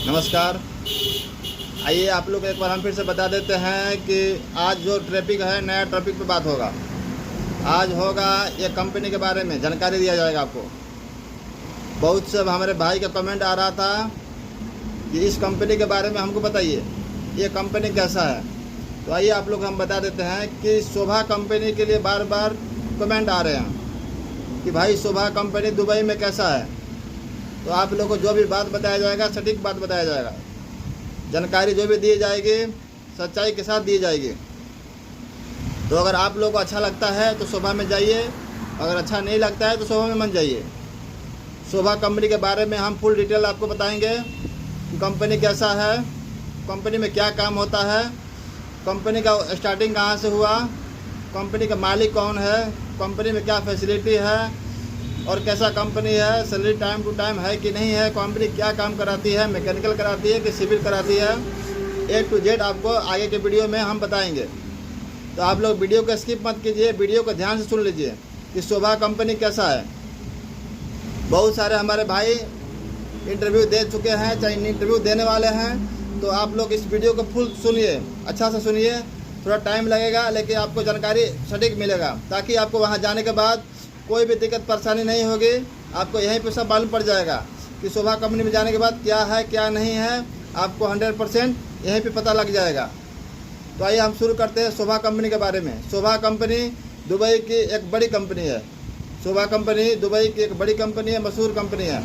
नमस्कार। आइए आप लोग एक बार हम फिर से बता देते हैं कि आज जो टॉपिक है, नया टॉपिक पे बात होगा। आज होगा ये कंपनी के बारे में जानकारी दिया जाएगा आपको। बहुत से हमारे भाई का कमेंट आ रहा था कि इस कंपनी के बारे में हमको बताइए, ये कंपनी कैसा है। तो आइए आप लोग हम बता देते हैं कि शोभा कंपनी के लिए बार बार कमेंट आ रहे हैं कि भाई शोभा कंपनी दुबई में कैसा है। तो आप लोगों को जो भी बात बताया जाएगा, सटीक बात बताया जाएगा। जानकारी जो भी दी जाएगी सच्चाई के साथ दी जाएगी। तो अगर आप लोगों को अच्छा लगता है तो शोभा में जाइए, अगर अच्छा नहीं लगता है तो शोभा में मत जाइए। शोभा कंपनी के बारे में हम फुल डिटेल आपको बताएंगे कि कंपनी कैसा है, कंपनी में क्या काम होता है, कंपनी का स्टार्टिंग कहाँ से हुआ, कंपनी का मालिक कौन है, कंपनी में क्या फैसिलिटी है और कैसा कंपनी है, सैलरी टाइम टू टाइम है कि नहीं है, कंपनी क्या काम कराती है, मैकेनिकल कराती है कि सिविल कराती है, A to Z आपको आगे के वीडियो में हम बताएंगे। तो आप लोग वीडियो को स्किप मत कीजिए, वीडियो को ध्यान से सुन लीजिए कि शोभा कंपनी कैसा है। बहुत सारे हमारे भाई इंटरव्यू दे चुके हैं, चाहे इंटरव्यू देने वाले हैं। तो आप लोग इस वीडियो को फुल सुनिए, अच्छा से सुनिए। थोड़ा टाइम लगेगा लेकिन आपको जानकारी सटीक मिलेगा, ताकि आपको वहाँ जाने के बाद कोई भी दिक्कत परेशानी नहीं होगी। आपको यहीं पे सब मालूम पड़ जाएगा कि शोभा कंपनी में जाने के बाद क्या है क्या नहीं है, आपको 100% यहीं पे पता लग जाएगा। तो आइए हम शुरू करते हैं शोभा कंपनी के बारे में। शोभा कंपनी दुबई की एक बड़ी कंपनी है। शोभा कंपनी दुबई की एक बड़ी कंपनी है, मशहूर कंपनी है,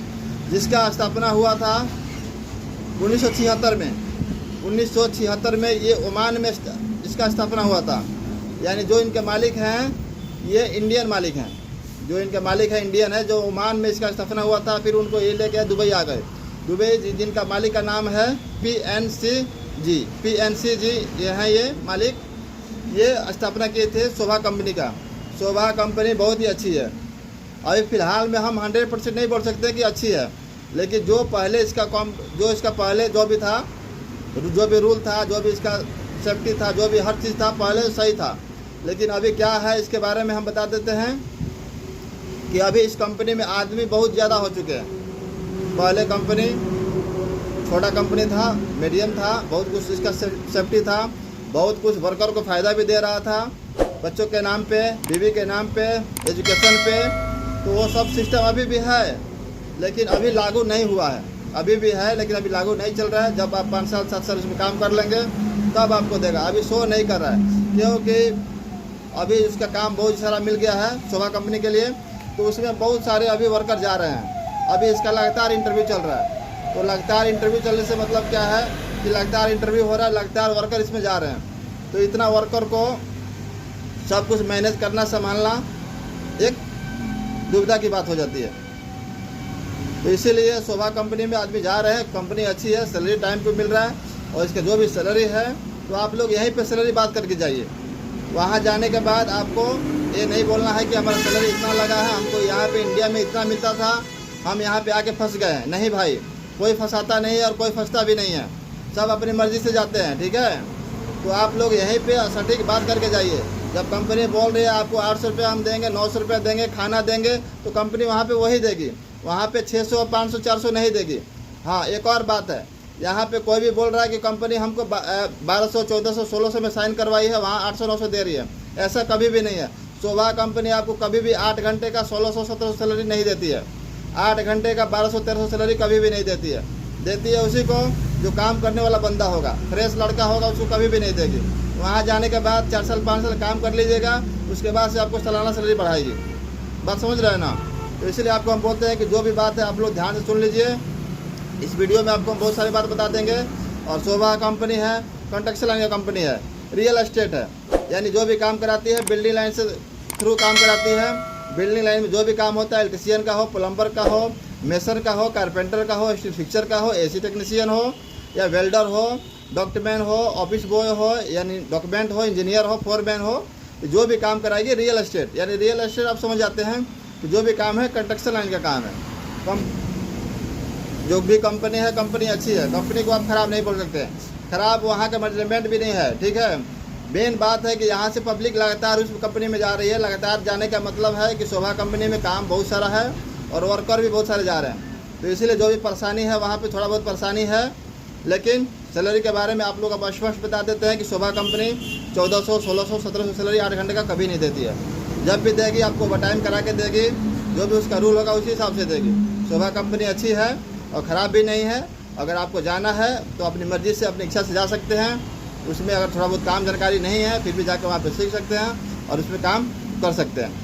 जिसका स्थापना हुआ था 1976 में। 1976 में ये ओमान में इसका स्थापना हुआ था। यानी जो इनके मालिक हैं ये इंडियन मालिक हैं, जो इनके मालिक है इंडियन है। जो ओमान में इसका स्थापना हुआ था, फिर उनको ये लेके दुबई आ गए। दुबई जिनका मालिक का नाम है PNC जी ये हैं, ये मालिक ये स्थापना किए थे शोभा कंपनी का। शोभा कंपनी बहुत ही अच्छी है। अभी फ़िलहाल में हम 100% नहीं बोल सकते कि अच्छी है, लेकिन जो पहले इसका पहले जो भी था, जो भी रूल था, जो भी इसका सेफ्टी था, जो भी हर चीज़ था पहले सही था। लेकिन अभी क्या है इसके बारे में हम बता देते हैं कि अभी इस कंपनी में आदमी बहुत ज़्यादा हो चुके हैं। पहले कंपनी छोटा कंपनी था, मीडियम था, बहुत कुछ इसका सेफ्टी था, बहुत कुछ वर्कर को फ़ायदा भी दे रहा था, बच्चों के नाम पे, बीवी के नाम पे, एजुकेशन पे। तो वो सब सिस्टम अभी भी है, लेकिन अभी लागू नहीं हुआ है। अभी भी है लेकिन अभी लागू नहीं चल रहा है। जब आप 5 साल 7 साल इसमें काम कर लेंगे तब आपको देगा। अभी शो नहीं कर रहा है क्योंकि अभी उसका काम बहुत सारा मिल गया है शोभा कंपनी के लिए। तो उसमें बहुत सारे अभी वर्कर जा रहे हैं। अभी इसका लगातार इंटरव्यू चल रहा है। तो लगातार इंटरव्यू चलने से मतलब क्या है कि लगातार इंटरव्यू हो रहा है, लगातार वर्कर इसमें जा रहे हैं। तो इतना वर्कर को सब कुछ मैनेज करना, संभालना एक दुविधा की बात हो जाती है। तो इसीलिए शोभा कंपनी में आदमी जा रहे हैं। कंपनी अच्छी है, सैलरी टाइम पे मिल रहा है, और इसका जो भी सैलरी है तो आप लोग यहीं पे सैलरी बात करके जाइए। वहाँ जाने के बाद आपको ये नहीं बोलना है कि हमारा सैलरी इतना लगा है, हमको यहाँ पे इंडिया में इतना मिलता था, हम यहाँ पे आके फंस गए हैं। नहीं भाई, कोई फंसाता नहीं है और कोई फंसता भी नहीं है। सब अपनी मर्ज़ी से जाते हैं, ठीक है। तो आप लोग यहीं पे सटीक बात करके जाइए। जब कंपनी बोल रही है आपको 800 रुपये हम देंगे, 900 रुपये देंगे, खाना देंगे, तो कंपनी वहाँ पे वही देगी। वहाँ पे 600, 500, 400 नहीं देगी। हाँ, एक और बात है, यहाँ पे कोई भी बोल रहा है कि कंपनी हमको 1200, 1400, 1600 में साइन करवाई है, वहाँ 800, 900 दे रही है। ऐसा कभी भी नहीं है। शोभा कंपनी आपको कभी भी 8 घंटे का 1600, 1700 सैलरी नहीं देती है। 8 घंटे का 1200, 1300 सैलरी कभी भी नहीं देती है। देती है उसी को जो काम करने वाला बंदा होगा, फ्रेश लड़का होगा, उसको कभी भी नहीं देगी। वहाँ जाने के बाद 4 साल 5 साल काम कर लीजिएगा, उसके बाद से आपको सालाना सैलरी बढ़ाएगी। बात समझ रहे हैं ना। तो इसलिए आपको हम बोलते हैं कि जो भी बात है आप लोग ध्यान से सुन लीजिए। इस वीडियो में आपको हम बहुत सारी बात बता देंगे। और शोभा कंपनी है, कंस्ट्रक्शन लाइन का कंपनी है, रियल एस्टेट है, यानी जो भी काम कराती है बिल्डिंग लाइन से थ्रू काम कराती है। बिल्डिंग लाइन में जो भी काम होता है, इलेक्ट्रीशियन का हो, प्लम्बर का हो, मेसर का हो, कारपेंटर का हो, स्टील फिक्सर का हो, AC टेक्नीशियन हो, या वेल्डर हो, डॉक्टरमैन हो, ऑफिस बॉय हो, यानी डॉक्यूमेंट हो, इंजीनियर हो, फोरमैन हो, जो भी काम कराएगी रियल एस्टेट। यानी रियल एस्टेट आप समझ जाते हैं कि जो भी काम है कंस्ट्रक्शन लाइन का काम है। जो भी कंपनी है, कंपनी अच्छी है, कंपनी को आप ख़राब नहीं बोल सकते। ख़राब वहाँ का मैनेजमेंट भी नहीं है, ठीक है। मेन बात है कि यहाँ से पब्लिक लगातार उस कंपनी में जा रही है। लगातार जाने का मतलब है कि शोभा कंपनी में काम बहुत सारा है और वर्कर भी बहुत सारे जा रहे हैं। तो इसीलिए जो भी परेशानी है वहाँ पे थोड़ा बहुत परेशानी है, लेकिन सैलरी के बारे में आप लोग अब स्पष्ट बता देते हैं कि शोभा कंपनी 1400, 1600, 1700 सैलरी 8 घंटे का कभी नहीं देती है। जब भी देगी आपको ओवर टाइम करा के देगी, जो भी उसका रूल होगा उसी हिसाब से देगी। शोभा कंपनी अच्छी है और ख़राब भी नहीं है। अगर आपको जाना है तो अपनी मर्ज़ी से, अपनी इच्छा से जा सकते हैं। उसमें अगर थोड़ा बहुत काम जानकारी नहीं है फिर भी जाकर वहाँ पे सीख सकते हैं और उसमें काम कर सकते हैं।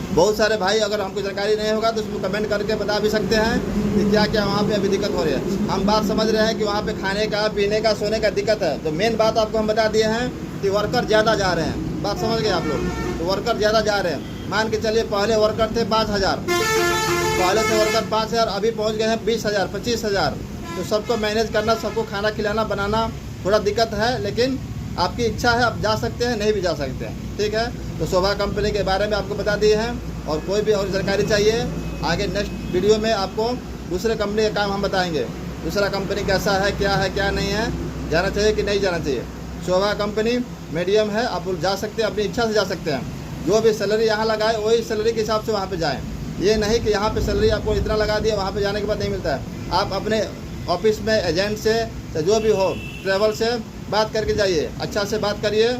बहुत सारे भाई अगर हमको जानकारी नहीं होगा तो उसमें कमेंट करके बता भी सकते हैं कि क्या क्या वहाँ पे अभी दिक्कत हो रही है। हम बात समझ रहे हैं कि वहाँ पे खाने का, पीने का, सोने का दिक्कत है। तो मेन बात आपको हम बता दिए हैं कि वर्कर ज़्यादा जा रहे हैं। बात समझ गए आप लोग? तो वर्कर ज़्यादा जा रहे हैं। मान के चलिए पहले वर्कर थे 5000, पहले थे वर्कर 5000, अभी पहुँच गए हैं 20,000, 25,000। तो सबको मैनेज करना, सबको खाना खिलाना, बनाना थोड़ा दिक्कत है। लेकिन आपकी इच्छा है, आप जा सकते हैं, नहीं भी जा सकते हैं। ठीक है, तो शोभा कंपनी के बारे में आपको बता दिए हैं। और कोई भी और जानकारी चाहिए आगे नेक्स्ट वीडियो में आपको दूसरे कंपनी का काम हम बताएंगे। दूसरा कंपनी कैसा है, क्या नहीं है, जाना चाहिए कि नहीं जाना चाहिए। शोभा कंपनी मीडियम है, आप जा सकते हैं, अपनी इच्छा से जा सकते हैं। जो भी सैलरी यहाँ लगाए वही सैलरी के हिसाब से वहाँ पे जाएं। ये नहीं कि यहाँ पे सैलरी आपको इतना लगा दिया, वहाँ पे जाने के बाद नहीं मिलता है। आप अपने ऑफिस में एजेंट से जो भी हो, ट्रैवल से बात करके जाइए, अच्छा से बात करिए,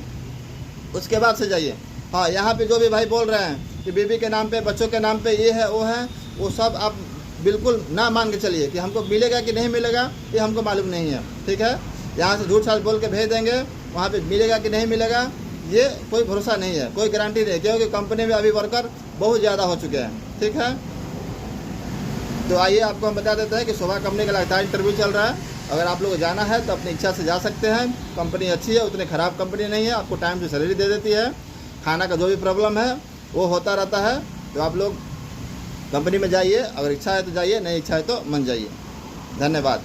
उसके बाद से जाइए। हाँ, यहाँ पे जो भी भाई बोल रहे हैं कि बीवी के नाम पे, बच्चों के नाम पे ये है वो है, वो सब आप बिल्कुल ना मान के चलिए कि हमको मिलेगा कि नहीं मिलेगा ये हमको मालूम नहीं है। ठीक है, यहाँ से झूठ साझ बोल के भेज देंगे, वहाँ पे मिलेगा कि नहीं मिलेगा ये कोई भरोसा नहीं है, कोई गारंटी नहीं, क्योंकि कंपनी में अभी वर्कर बहुत ज़्यादा हो चुके हैं। ठीक है, तो आइए आपको हम बता देते हैं कि शोभा कंपनी का लगातार इंटरव्यू चल रहा है। अगर आप लोग को जाना है तो अपनी इच्छा से जा सकते हैं। कंपनी अच्छी है, उतनी ख़राब कंपनी नहीं है, आपको टाइम से सैलरी दे देती है। खाना का जो भी प्रॉब्लम है वो होता रहता है। तो आप लोग कंपनी में जाइए, अगर इच्छा है तो जाइए, नहीं इच्छा है तो मन जाइए। धन्यवाद।